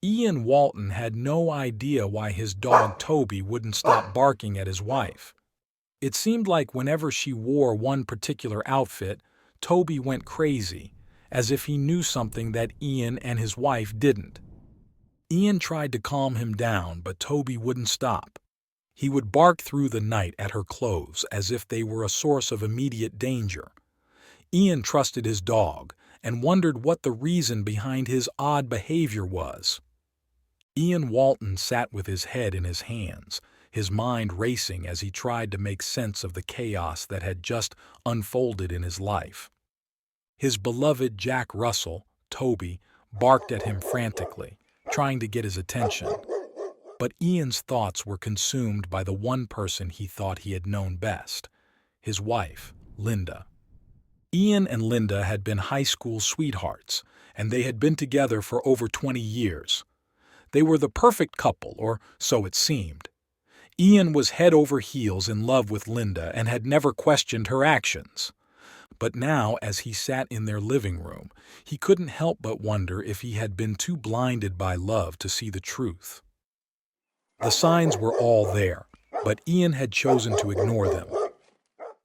Ian Walton had no idea why his dog Toby wouldn't stop barking at his wife. It seemed like whenever she wore one particular outfit, Toby went crazy, as if he knew something that Ian and his wife didn't. Ian tried to calm him down, but Toby wouldn't stop. He would bark through the night at her clothes as if they were a source of immediate danger. Ian trusted his dog and wondered what the reason behind his odd behavior was. Ian Walton sat with his head in his hands, his mind racing as he tried to make sense of the chaos that had just unfolded in his life. His beloved Jack Russell, Toby, barked at him frantically, trying to get his attention. But Ian's thoughts were consumed by the one person he thought he had known best, his wife, Linda. Ian and Linda had been high school sweethearts, and they had been together for over 20 years. They were the perfect couple, or so it seemed. Ian was head over heels in love with Linda and had never questioned her actions. But now, as he sat in their living room, he couldn't help but wonder if he had been too blinded by love to see the truth. The signs were all there, but Ian had chosen to ignore them.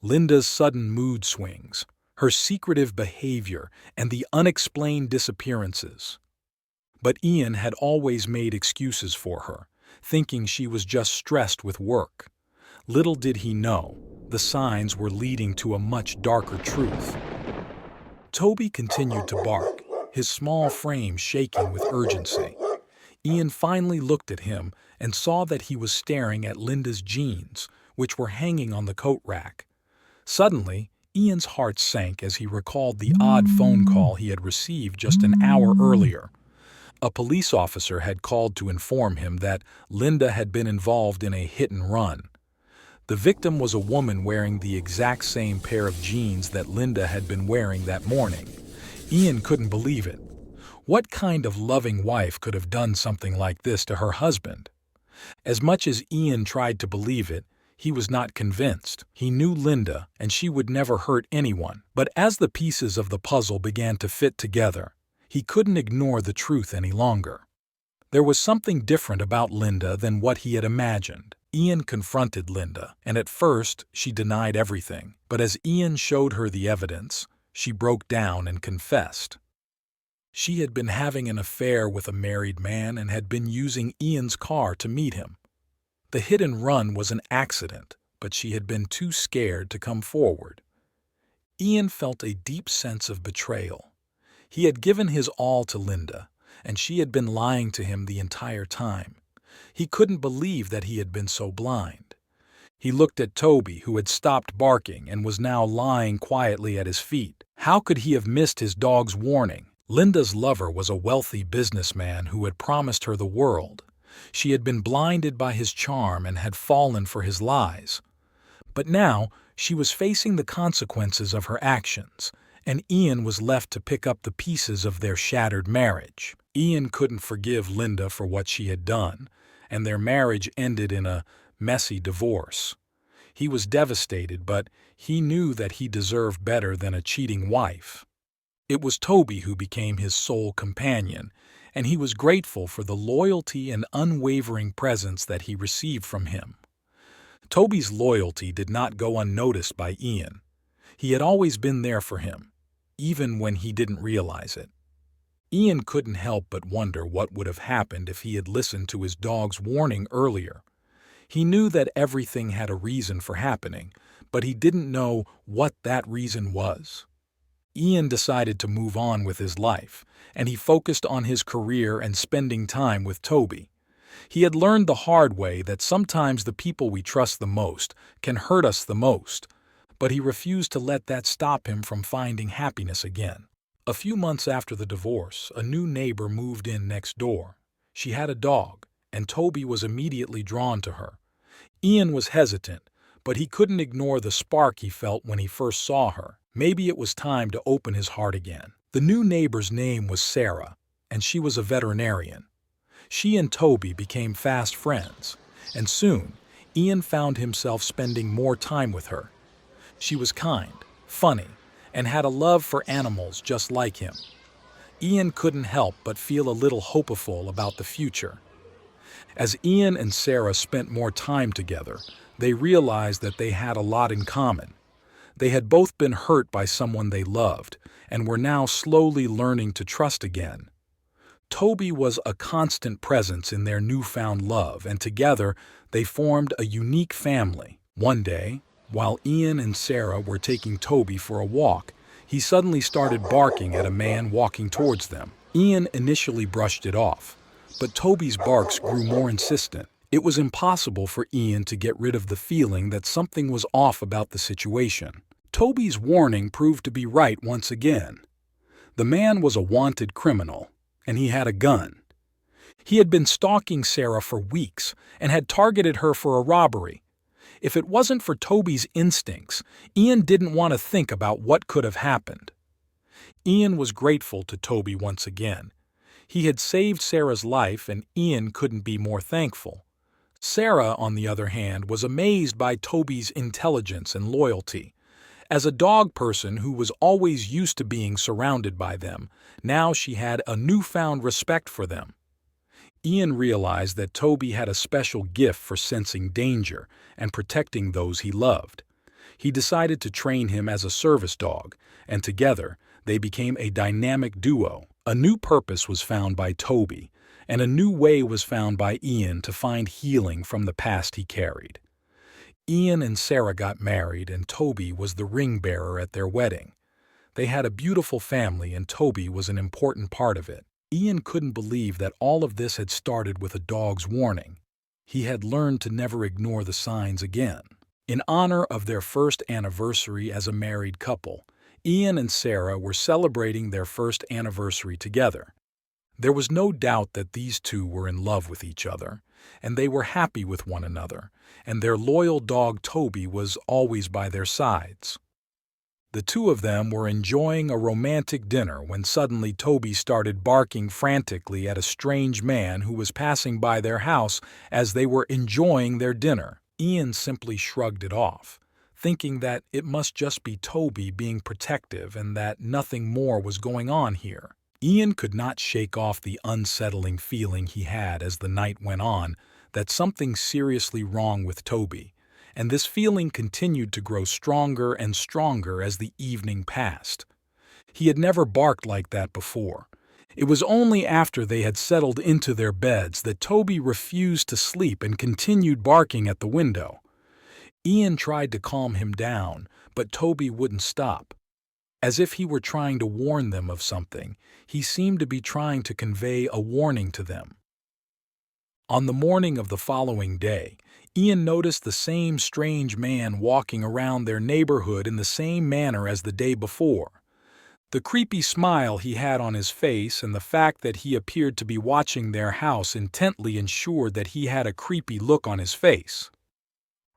Linda's sudden mood swings, her secretive behavior, and the unexplained disappearances. But Ian had always made excuses for her, thinking she was just stressed with work. Little did he know, the signs were leading to a much darker truth. Toby continued to bark, his small frame shaking with urgency. Ian finally looked at him and saw that he was staring at Linda's jeans, which were hanging on the coat rack. Suddenly, Ian's heart sank as he recalled the odd phone call he had received just an hour earlier. A police officer had called to inform him that Linda had been involved in a hit-and-run. The victim was a woman wearing the exact same pair of jeans that Linda had been wearing that morning. Ian couldn't believe it. What kind of loving wife could have done something like this to her husband? As much as Ian tried to believe it, he was not convinced. He knew Linda, and she would never hurt anyone. But as the pieces of the puzzle began to fit together, he couldn't ignore the truth any longer. There was something different about Linda than what he had imagined. Ian confronted Linda, and at first she denied everything. But as Ian showed her the evidence, she broke down and confessed. She had been having an affair with a married man and had been using Ian's car to meet him. The hit and run was an accident, but she had been too scared to come forward. Ian felt a deep sense of betrayal. He had given his all to Linda, and she had been lying to him the entire time. He couldn't believe that he had been so blind. He looked at Toby, who had stopped barking and was now lying quietly at his feet. How could he have missed his dog's warning? Linda's lover was a wealthy businessman who had promised her the world. She had been blinded by his charm and had fallen for his lies. But now she was facing the consequences of her actions, and Ian was left to pick up the pieces of their shattered marriage. Ian couldn't forgive Linda for what she had done, and their marriage ended in a messy divorce. He was devastated, but he knew that he deserved better than a cheating wife. It was Toby who became his sole companion, and he was grateful for the loyalty and unwavering presence that he received from him. Toby's loyalty did not go unnoticed by Ian. He had always been there for him, even when he didn't realize it. Ian couldn't help but wonder what would have happened if he had listened to his dog's warning earlier. He knew that everything had a reason for happening, but he didn't know what that reason was. Ian decided to move on with his life, and he focused on his career and spending time with Toby. He had learned the hard way that sometimes the people we trust the most can hurt us the most, but he refused to let that stop him from finding happiness again. A few months after the divorce, a new neighbor moved in next door. She had a dog, and Toby was immediately drawn to her. Ian was hesitant, but he couldn't ignore the spark he felt when he first saw her. Maybe it was time to open his heart again. The new neighbor's name was Sarah, and she was a veterinarian. She and Toby became fast friends, and soon Ian found himself spending more time with her. She was kind, funny, and had a love for animals just like him. Ian couldn't help but feel a little hopeful about the future. As Ian and Sarah spent more time together, they realized that they had a lot in common. They had both been hurt by someone they loved and were now slowly learning to trust again. Toby was a constant presence in their newfound love, and together they formed a unique family. One day, while Ian and Sarah were taking Toby for a walk, he suddenly started barking at a man walking towards them. Ian initially brushed it off, but Toby's barks grew more insistent. It was impossible for Ian to get rid of the feeling that something was off about the situation. Toby's warning proved to be right once again. The man was a wanted criminal, and he had a gun. He had been stalking Sarah for weeks and had targeted her for a robbery. If it wasn't for Toby's instincts, Ian didn't want to think about what could have happened. Ian was grateful to Toby once again. He had saved Sarah's life, and Ian couldn't be more thankful. Sarah, on the other hand, was amazed by Toby's intelligence and loyalty. As a dog person who was always used to being surrounded by them, now she had a newfound respect for them. Ian realized that Toby had a special gift for sensing danger and protecting those he loved. He decided to train him as a service dog, and together they became a dynamic duo. A new purpose was found by Toby, and a new way was found by Ian to find healing from the past he carried. Ian and Sarah got married, and Toby was the ring bearer at their wedding. They had a beautiful family, and Toby was an important part of it. Ian couldn't believe that all of this had started with a dog's warning. He had learned to never ignore the signs again. In honor of their first anniversary as a married couple, Ian and Sarah were celebrating their first anniversary together. There was no doubt that these two were in love with each other, and they were happy with one another, and their loyal dog Toby was always by their sides. The two of them were enjoying a romantic dinner when suddenly Toby started barking frantically at a strange man who was passing by their house as they were enjoying their dinner. Ian simply shrugged it off, thinking that it must just be Toby being protective and that nothing more was going on here. Ian could not shake off the unsettling feeling he had as the night went on that something seriously wrong with Toby, and this feeling continued to grow stronger and stronger as the evening passed. He had never barked like that before. It was only after they had settled into their beds that Toby refused to sleep and continued barking at the window. Ian tried to calm him down, but Toby wouldn't stop. As if he were trying to warn them of something, he seemed to be trying to convey a warning to them. On the morning of the following day, Ian noticed the same strange man walking around their neighborhood in the same manner as the day before. The creepy smile he had on his face and the fact that he appeared to be watching their house intently ensured that he had a creepy look on his face.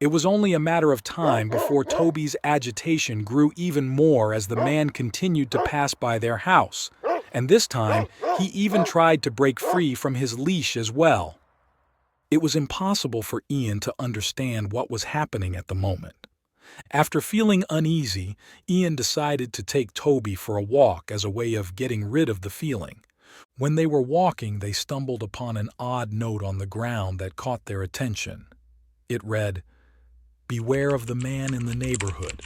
It was only a matter of time before Toby's agitation grew even more as the man continued to pass by their house, and this time he even tried to break free from his leash as well. It was impossible for Ian to understand what was happening at the moment. After feeling uneasy, Ian decided to take Toby for a walk as a way of getting rid of the feeling. When they were walking, they stumbled upon an odd note on the ground that caught their attention. It read, "Beware of the man in the neighborhood.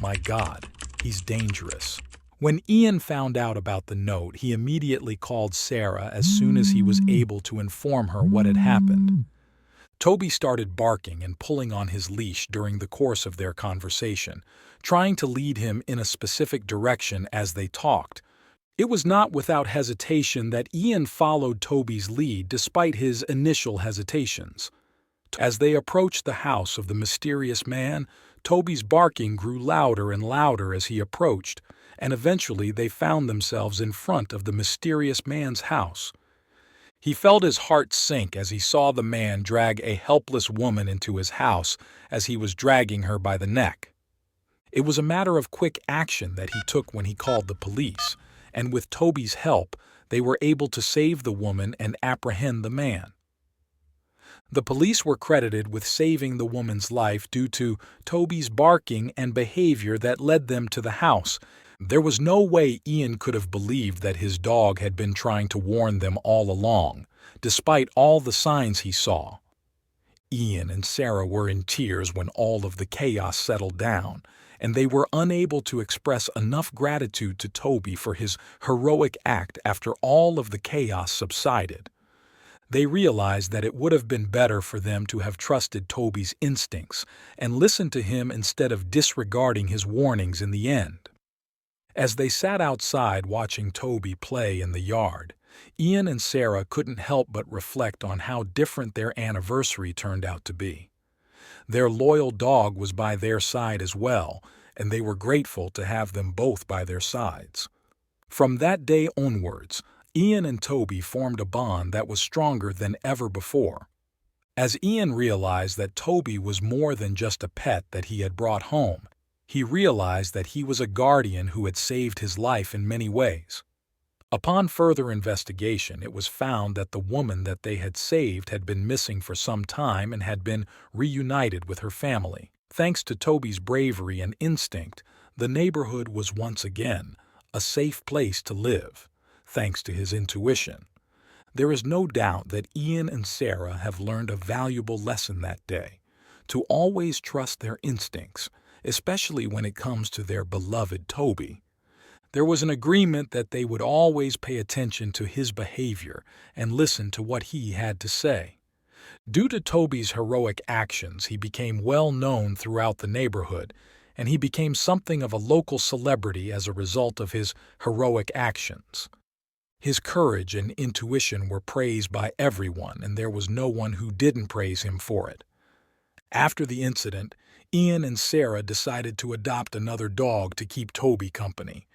My God, he's dangerous." When Ian found out about the note, he immediately called Sarah as soon as he was able to inform her what had happened. Toby started barking and pulling on his leash during the course of their conversation, trying to lead him in a specific direction as they talked. It was not without hesitation that Ian followed Toby's lead despite his initial hesitations. As they approached the house of the mysterious man, Toby's barking grew louder and louder as he approached, and eventually they found themselves in front of the mysterious man's house. He felt his heart sink as he saw the man drag a helpless woman into his house as he was dragging her by the neck. It was a matter of quick action that he took when he called the police, and with Toby's help, they were able to save the woman and apprehend the man. The police were credited with saving the woman's life due to Toby's barking and behavior that led them to the house. There was no way Ian could have believed that his dog had been trying to warn them all along, despite all the signs he saw. Ian and Sarah were in tears when all of the chaos settled down, and they were unable to express enough gratitude to Toby for his heroic act after all of the chaos subsided. They realized that it would have been better for them to have trusted Toby's instincts and listened to him instead of disregarding his warnings in the end. As they sat outside watching Toby play in the yard, Ian and Sarah couldn't help but reflect on how different their anniversary turned out to be. Their loyal dog was by their side as well, and they were grateful to have them both by their sides. From that day onwards, Ian and Toby formed a bond that was stronger than ever before. As Ian realized that Toby was more than just a pet that he had brought home, he realized that he was a guardian who had saved his life in many ways. Upon further investigation, it was found that the woman that they had saved had been missing for some time and had been reunited with her family. Thanks to Toby's bravery and instinct, the neighborhood was once again a safe place to live, thanks to his intuition. There is no doubt that Ian and Sarah have learned a valuable lesson that day, to always trust their instincts, especially when it comes to their beloved Toby. There was an agreement that they would always pay attention to his behavior and listen to what he had to say. Due to Toby's heroic actions, he became well known throughout the neighborhood, and he became something of a local celebrity as a result of his heroic actions. His courage and intuition were praised by everyone, and there was no one who didn't praise him for it. After the incident, Ian and Sarah decided to adopt another dog to keep Toby company.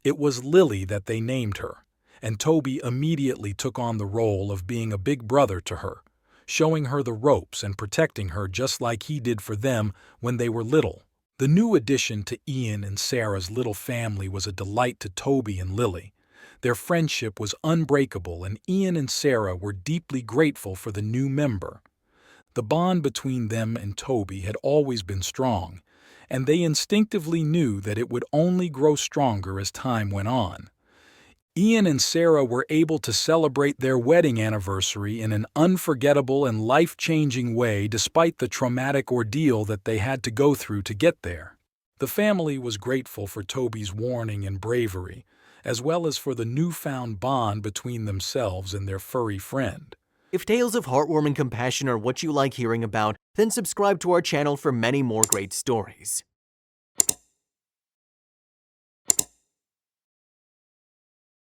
It was Lily that they named her, and Toby immediately took on the role of being a big brother to her, showing her the ropes and protecting her just like he did for them when they were little. The new addition to Ian and Sarah's little family was a delight to Toby and Lily. Their friendship was unbreakable, and Ian and Sarah were deeply grateful for the new member. The bond between them and Toby had always been strong, and they instinctively knew that it would only grow stronger as time went on. Ian and Sarah were able to celebrate their wedding anniversary in an unforgettable and life-changing way despite the traumatic ordeal that they had to go through to get there. The family was grateful for Toby's warning and bravery, as well as for the newfound bond between themselves and their furry friend. If tales of heartwarming compassion are what you like hearing about, then subscribe to our channel for many more great stories.